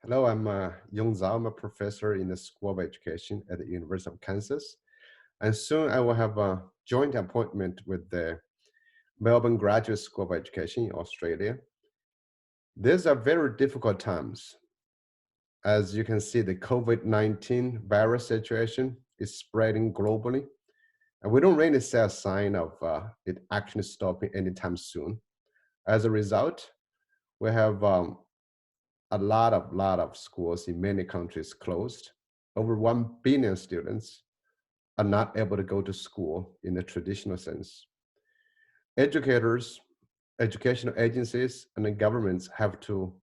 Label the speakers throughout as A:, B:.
A: Hello, I'm Yong Zhao. I'm a professor in the School of Education at the University of Kansas. And soon I will have a joint appointment with the Melbourne Graduate School of Education in Australia. These are very difficult times. As you can see, the COVID-19 virus situation is spreading globally. And we don't really see a sign of it actually stopping anytime soon. As a result, we have a lot of schools in many countries closed. Over 1 billion students are not able to go to school in the traditional sense. Educators, educational agencies, and the governments have to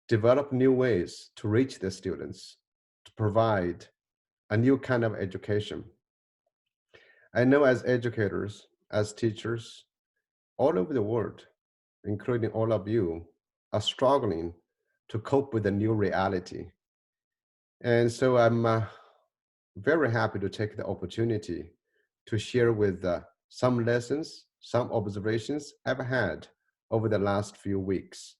A: develop new ways to reach the students, to provide a new kind of education. I know as educators, as teachers, all over the world, including all of you, are struggling to cope with the new reality. And so I'm very happy to take the opportunity to share with some lessons, some observations I've had over the last few weeks.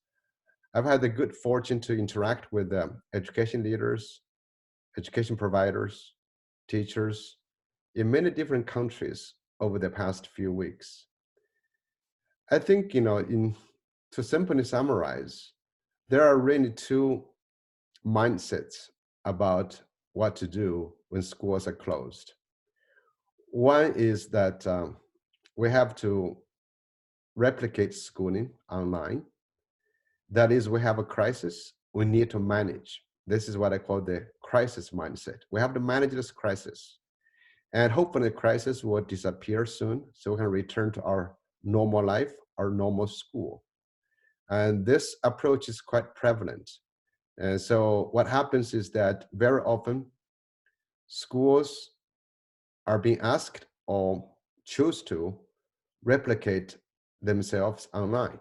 A: I've had the good fortune to interact with education leaders, education providers, teachers in many different countries over the past few weeks. I think, to simply summarize, there are really two mindsets about what to do when schools are closed. One is that we have to replicate schooling online. That is, we have a crisis we need to manage. This is what I call the crisis mindset. We have to manage this crisis. And hopefully, the crisis will disappear soon so we can return to our normal life, our normal school. And this approach is quite prevalent. And so, what happens is that very often schools are being asked or choose to replicate themselves online.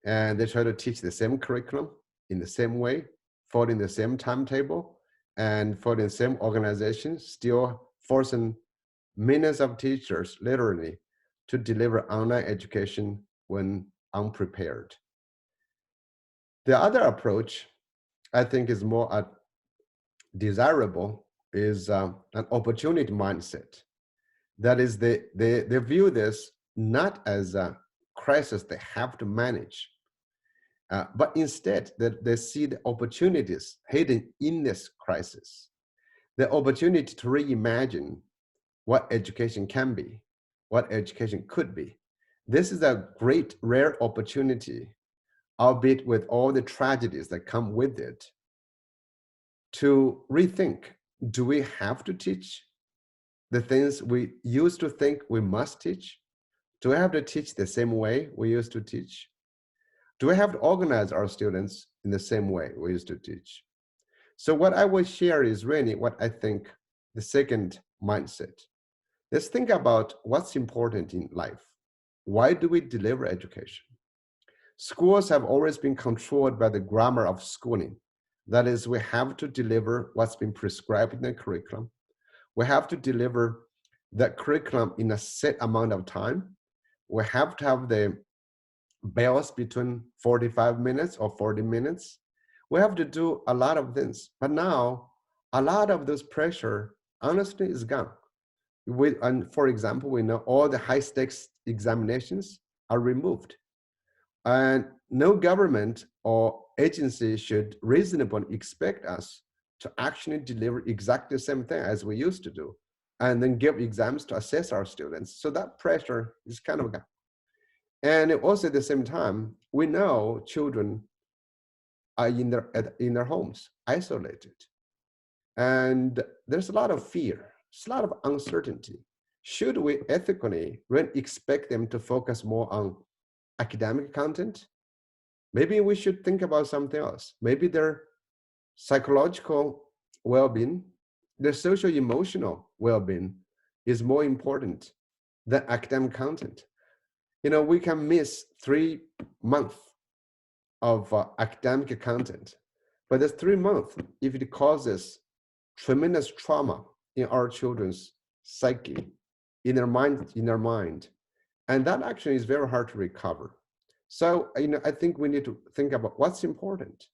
A: And they try to teach the same curriculum in the same way, following the same timetable, and following the same organization, still forcing millions of teachers literally to deliver online education when unprepared. The other approach I think is more desirable is an opportunity mindset. That is, they view this not as a crisis they have to manage, but instead that they see the opportunities hidden in this crisis, the opportunity to reimagine what education can be, what education could be. This is a great, rare opportunity, albeit with all the tragedies that come with it, to rethink, do we have to teach the things we used to think we must teach? Do we have to teach the same way we used to teach? Do we have to organize our students in the same way we used to teach? So what I will share is really what I think the second mindset. Let's think about what's important in life. Why do we deliver education? Schools have always been controlled by the grammar of schooling. That is, we have to deliver what's been prescribed in the curriculum. We have to deliver that curriculum in a set amount of time. We have to have the bells between 45 minutes or 40 minutes. We have to do a lot of things. But now, a lot of this pressure, honestly, is gone. And for example, we know all the high stakes examinations are removed. And no government or agency should reasonably expect us to actually deliver exactly the same thing as we used to do, and then give exams to assess our students. So that pressure is kind of gone. And also at the same time, we know children are in their homes, isolated. And there's a lot of fear, there's a lot of uncertainty. Should we ethically really expect them to focus more on academic content? Maybe we should think about something else. Maybe their psychological well-being, their social emotional well-being is more important than academic content. We can miss 3 months of academic content, but that's 3 months if it causes tremendous trauma in our children's psyche, in their mind, and that actually is very hard to recover. So, I think we need to think about what's important.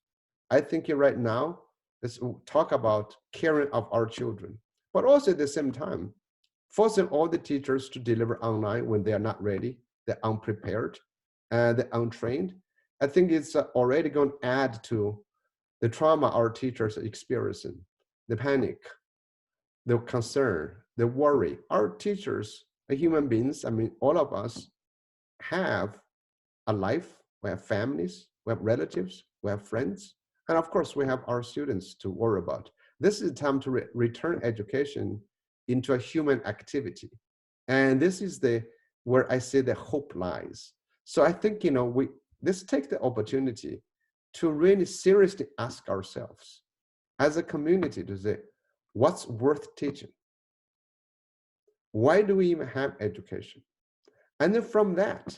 A: I think right now, let's talk about caring of our children, but also at the same time, forcing all the teachers to deliver online when they are not ready, they're unprepared, and they're untrained. I think it's already going to add to the trauma our teachers are experiencing, the panic, the concern, the worry. Our teachers are human beings. I mean, all of us have a life, we have families, we have relatives, we have friends, and of course, we have our students to worry about. This is time to return education into a human activity. And this is the where I say the hope lies. So I think, let's take the opportunity to really seriously ask ourselves as a community to say, what's worth teaching? Why do we even have education? And then from that,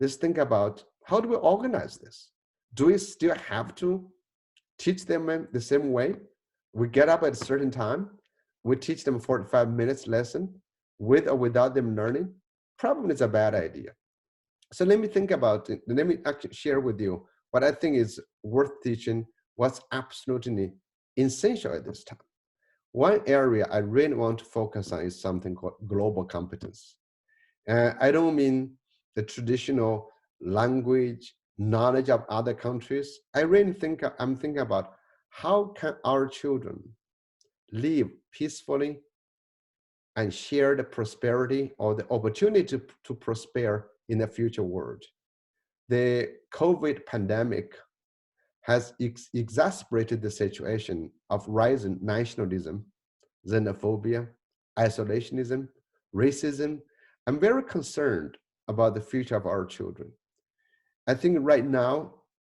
A: let's think about how do we organize this? Do we still have to teach them in the same way? We get up at a certain time, we teach them 45 minutes lesson with or without them learning? Probably it's a bad idea. So let me think about it. Let me actually share with you what I think is worth teaching, what's absolutely essential at this time. One area I really want to focus on is something called global competence. I don't mean the traditional language, knowledge of other countries. I really think I'm thinking about how can our children live peacefully and share the prosperity or the opportunity to prosper in the future world. The COVID pandemic has exacerbated the situation of rising nationalism, xenophobia, isolationism, racism. I'm very concerned about the future of our children. I think right now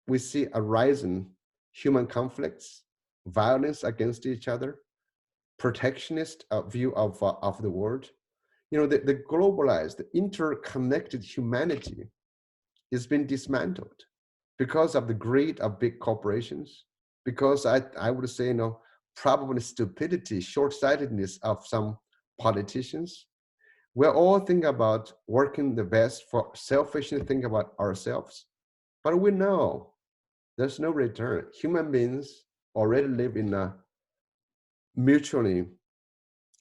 A: we see a rise in human conflicts, violence against each other, protectionist view of the world. The globalized, the interconnected humanity is being dismantled because of the greed of big corporations, because I would say, probably stupidity, short-sightedness of some politicians. We're all thinking about working the best for selfishly think about ourselves, but we know there's no return. Human beings already live in a mutually,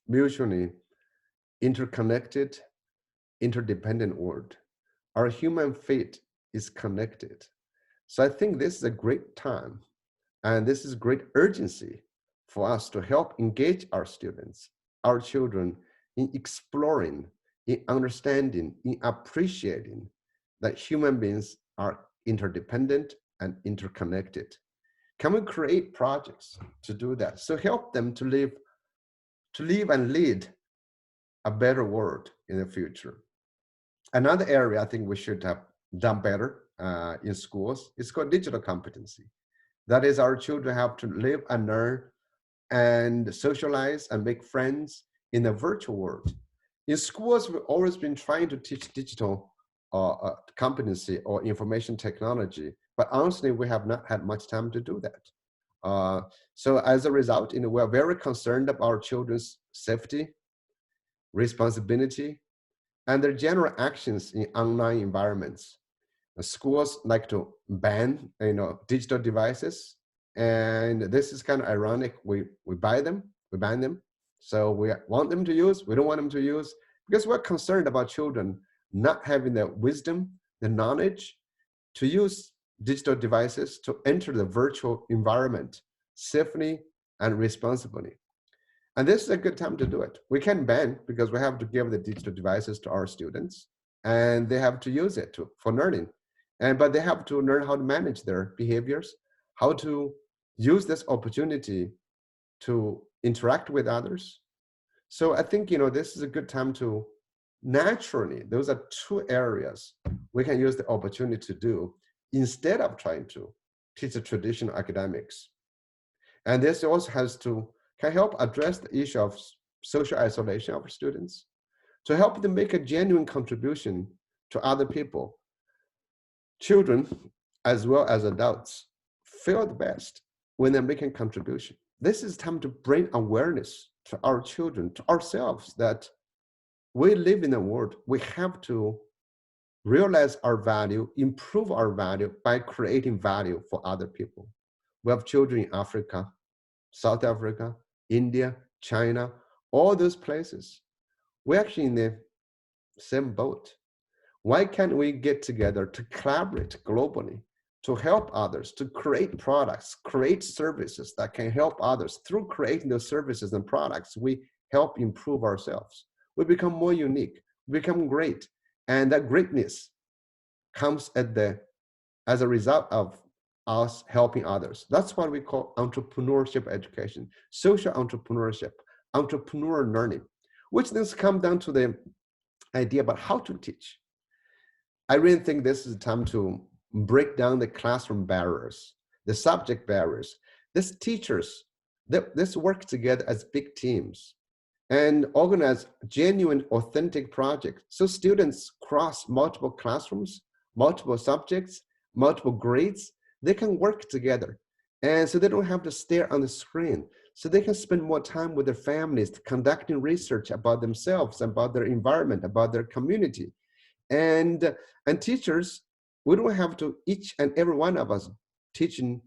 A: mutually interconnected, interdependent world. Our human fate is connected. So I think this is a great time and this is great urgency for us to help engage our students, our children in exploring, in understanding, in appreciating that human beings are interdependent and interconnected. Can we create projects to do that? So help them to live and lead a better world in the future. Another area I think we should have done better in schools is called digital competency. That is, our children have to live and learn and socialize and make friends in the virtual world. In schools, we've always been trying to teach digital competency or information technology, but honestly, we have not had much time to do that. So as a result, we're very concerned about our children's safety, responsibility, and their general actions in online environments. Schools like to ban, digital devices, and this is kind of ironic. We ban them. So we want them to use, we don't want them to use, because we're concerned about children not having the wisdom, the knowledge to use digital devices to enter the virtual environment safely and responsibly. And this is a good time to do it. We can ban because we have to give the digital devices to our students and they have to use it for learning. But they have to learn how to manage their behaviors, how to use this opportunity to interact with others. So I think, this is a good time to naturally, those are two areas we can use the opportunity to do instead of trying to teach the traditional academics. And this also can help address the issue of social isolation of students, to help them make a genuine contribution to other people. Children, as well as adults, feel the best when they're making contribution. This is time to bring awareness to our children, to ourselves, that we live in a world, we have to realize our value, improve our value by creating value for other people. We have children in Africa, South Africa, India, China, all those places. We're actually in the same boat. Why can't we get together to collaborate globally, to help others, to create products, create services that can help others? Through creating those services and products, we help improve ourselves. We become more unique, we become great. And that greatness comes as a result of us helping others. That's what we call entrepreneurship education, social entrepreneurship, entrepreneur learning, which then come down to the idea about how to teach. I really think this is a time to break down the classroom barriers, the subject barriers. These teachers, let's work together as big teams and organize genuine, authentic projects. So students cross multiple classrooms, multiple subjects, multiple grades, they can work together. And so they don't have to stare on the screen. So they can spend more time with their families, conducting research about themselves, about their environment, about their community. And, and teachers, we don't have to, each and every one of us teaching,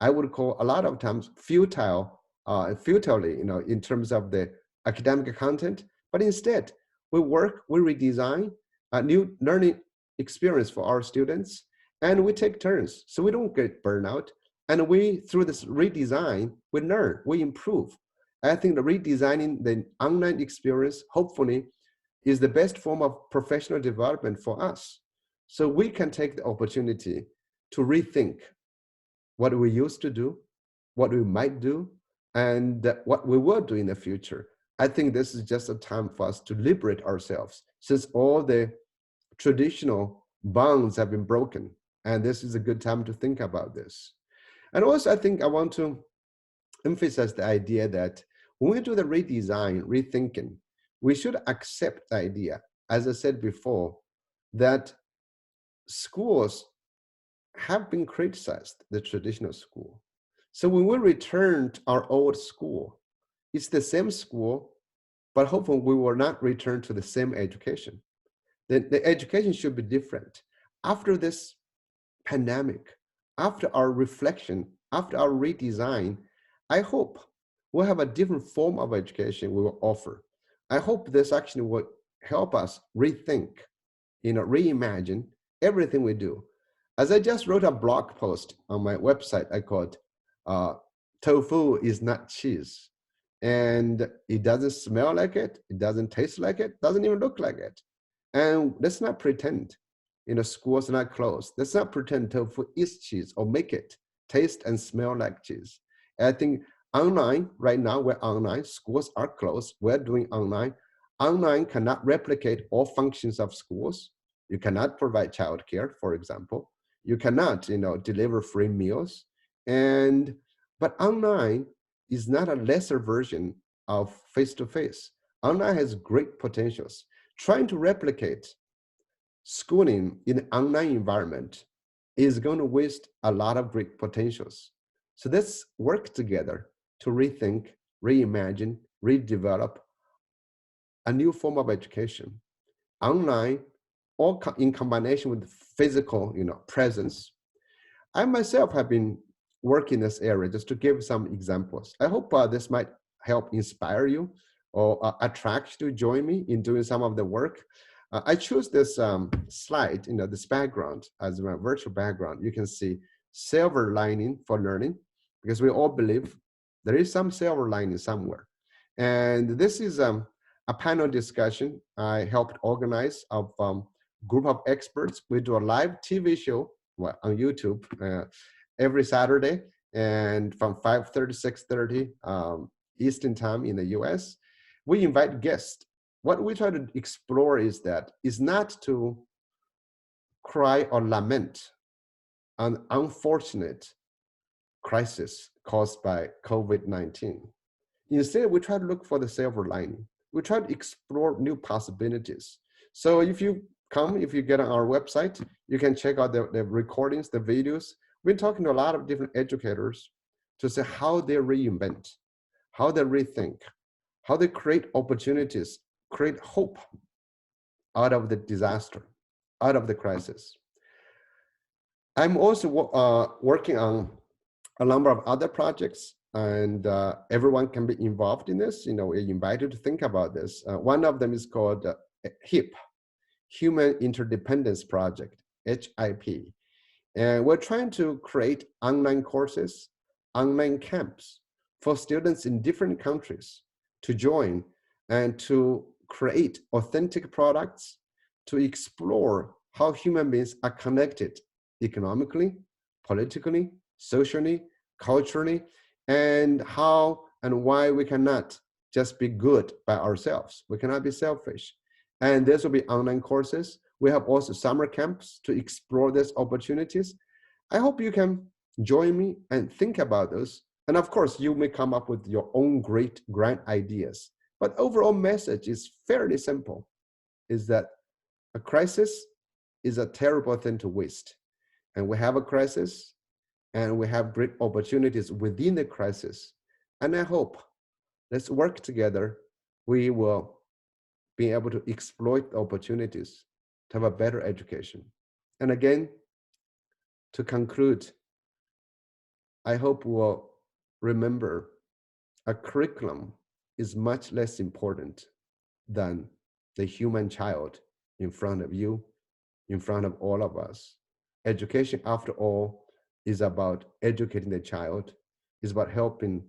A: I would call a lot of times futilely, in terms of the academic content, but instead we redesign a new learning experience for our students, and we take turns so we don't get burnout. And we, through this redesign, we learn, we improve. I think the redesigning the online experience, hopefully, is the best form of professional development for us. So we can take the opportunity to rethink what we used to do, what we might do, and what we will do in the future. I think this is just a time for us to liberate ourselves, since all the traditional bonds have been broken. And this is a good time to think about this. And also, I think I want to emphasize the idea that when we do the redesign, rethinking, we should accept the idea, as I said before, that schools have been criticized, the traditional school. So when we return to our old school, it's the same school, but hopefully we will not return to the same education. The education should be different. After this pandemic, after our reflection, after our redesign, I hope we'll have a different form of education we will offer. I hope this actually will help us rethink, reimagine everything we do. As I just wrote a blog post on my website, I called Tofu is not cheese. And it doesn't smell like it, it doesn't taste like it, doesn't even look like it. And let's not pretend, schools are not closed. Let's not pretend tofu is cheese or make it taste and smell like cheese. And I think online, right now, we're online, schools are closed, we're doing online. Online cannot replicate all functions of schools. You cannot provide childcare, for example. You cannot, deliver free meals. But online is not a lesser version of face-to-face. Online has great potentials. Trying to replicate schooling in an online environment is going to waste a lot of great potentials. So let's work together to rethink, reimagine, redevelop a new form of education, online or in combination with physical, presence. I myself have been working in this area, just to give some examples. I hope this might help inspire you or attract you to join me in doing some of the work. I choose this slide, this background as my virtual background. You can see silver lining for learning, because we all believe there is some silver lining somewhere. And this is a panel discussion I helped organize of group of experts. We do a live TV show on YouTube every Saturday, and from 5:30 to 6:30 Eastern time in the US. We invite guests. What we try to explore is not to cry or lament an unfortunate crisis caused by COVID-19. Instead, we try to look for the silver lining. We try to explore new possibilities. So if you get on our website, you can check out the recordings, the videos. We're talking to a lot of different educators to see how they reinvent, how they rethink, how they create opportunities, create hope out of the disaster, out of the crisis. I'm also working on a number of other projects, and everyone can be involved in this. We're invited to think about this. One of them is called HIP, Human Interdependence Project, HIP. And we're trying to create online courses, online camps for students in different countries to join and to create authentic products, to explore how human beings are connected economically, politically, socially, culturally, and how and why we cannot just be good by ourselves. We cannot be selfish. And this will be online courses. We have also summer camps to explore these opportunities. I hope you can join me and think about those. And of course, you may come up with your own great, grand ideas. But overall message is fairly simple, is that a crisis is a terrible thing to waste. And we have a crisis, and we have great opportunities within the crisis. And I hope, let's work together, we will be able to exploit the opportunities to have a better education. And again, to conclude, I hope we'll remember a curriculum is much less important than the human child in front of you, in front of all of us. Education, after all, is about educating the child, is about helping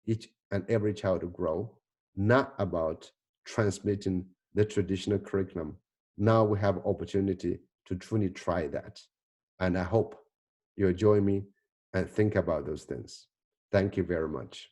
A: each and every child to grow, not about transmitting the traditional curriculum. Now we have opportunity to truly try that. And I hope you'll join me and think about those things. Thank you very much.